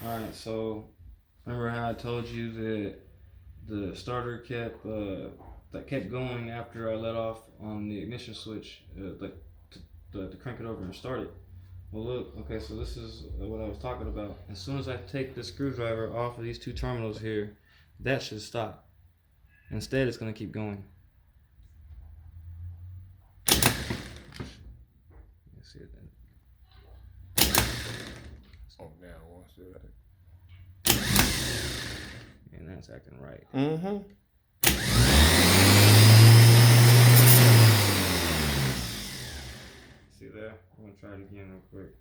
All right, so remember how I told you that the starter kept going after I let off on the ignition switch, to crank it over and start it. Well, look, okay, so this is what I was talking about. As soon as I take the screwdriver off of these two terminals here, that should stop. Instead, it's gonna keep going. Let's see it then. Oh, now I want to see that. And that's acting right. Mm-hmm. See there? I'm gonna try it again real quick.